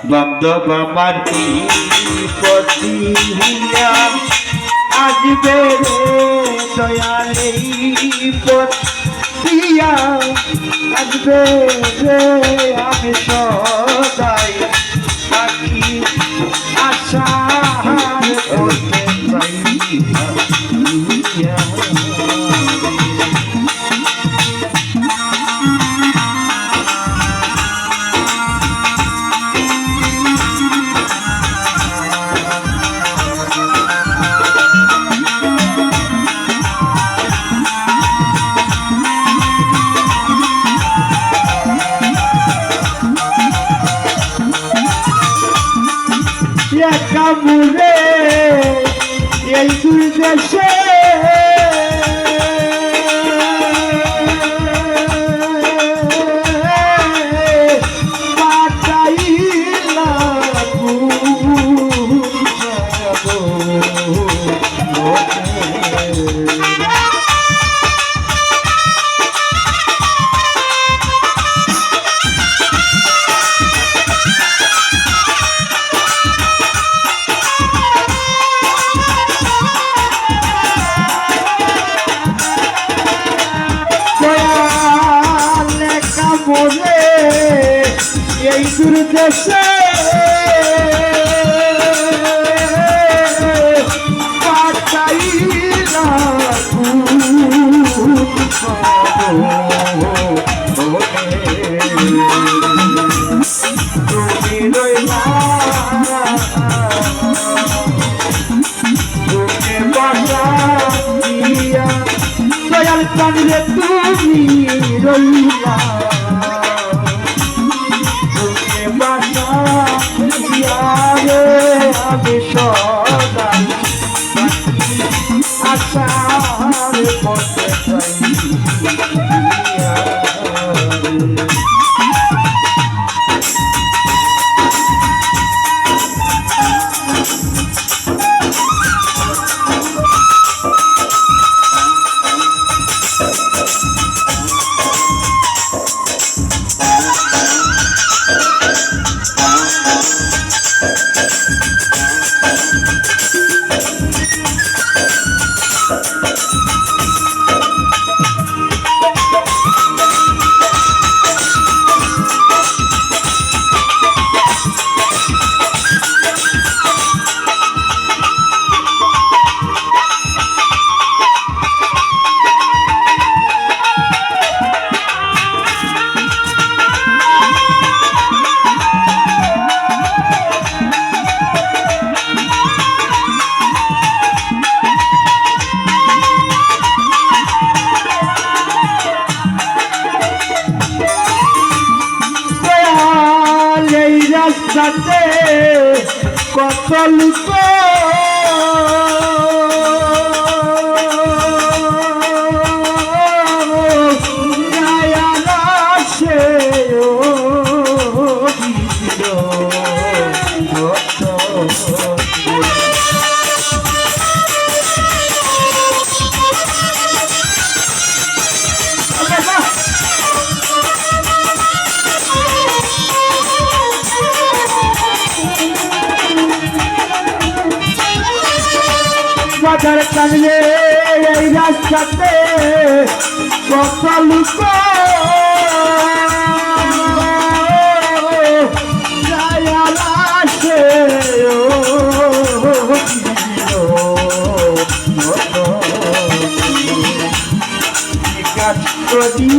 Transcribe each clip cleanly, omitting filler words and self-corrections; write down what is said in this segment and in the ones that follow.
বান্ধব আমার পতি হইয়া আসবে রে দয়াল এই পথ দিয়া আসবে রে আমি সদাই থাকি আশার করতে চাই কামুরে এই দূর দেশে এই দূর দেশে পাঠাইলা তুমি রইলা তুমি বাসা দিয়া দয়াল প্রাণীরে তুমি রইলা আমি সদাই আশার করতে চাই রাস্তাতে কত লোক বাজার কানলে এই রাস্তাতে কত লোক আসে কাজ করি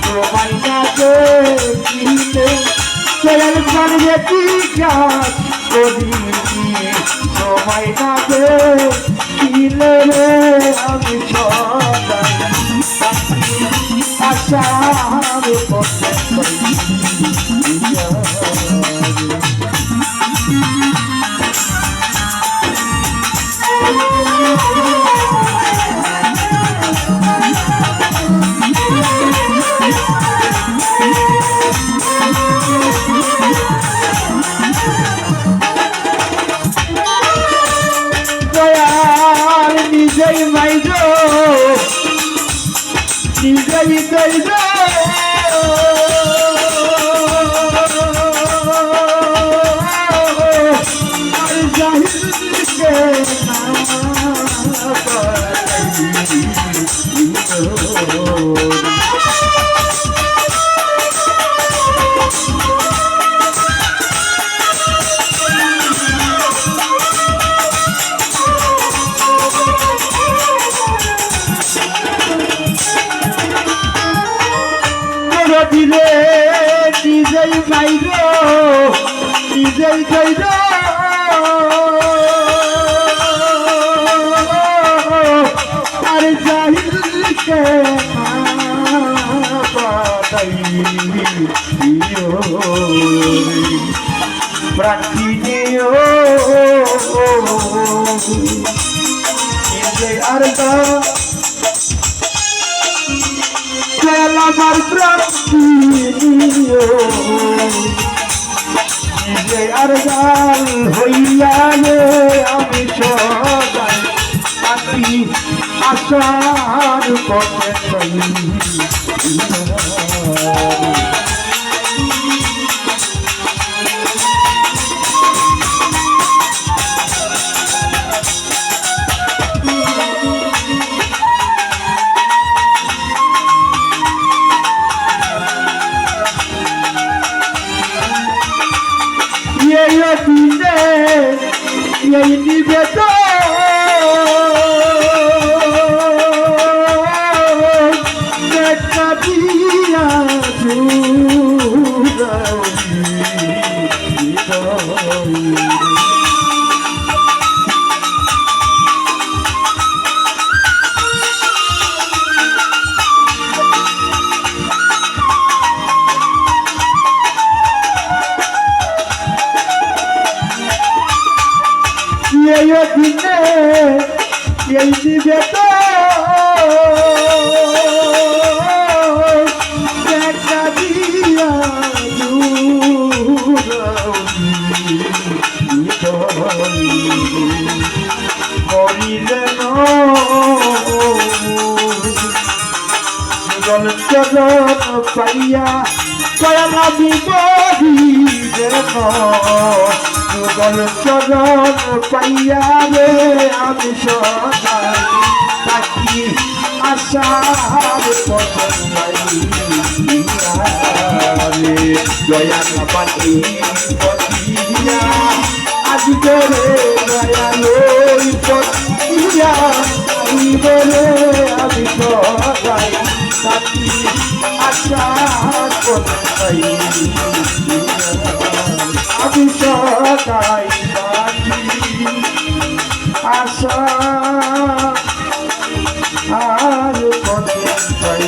তোমার কাছে কিনে চলার কানলে কি কাজ করি সময় লাগে কিলে রে আমি সদাই আশার করতে চাই নিজেই মাইজো নিজেই দইজো নিজে নিজেই বাইর নিজেই তৈর আর জাহিলকে প্রাণীও আর আমার প্রাণীও আর গাল হইয়া আমি সদাই আছি আশার পথে এই নিবেদন দেখা দিয়া এই দিনে এই নিবেদন দেখা দিয়া মরিলেন চরণ পাইয়া কয়ালা বিপরীতের যুগল চরণ পাইয়া রে আমি সদাই তাকি আশার পথে দয়া পাতি পতিয়া আজকে রে দয়া লই পতিয়া আইবে রে আমি সদাই তাকি আশার পথে আমি সদাই আশা আর পথে পাই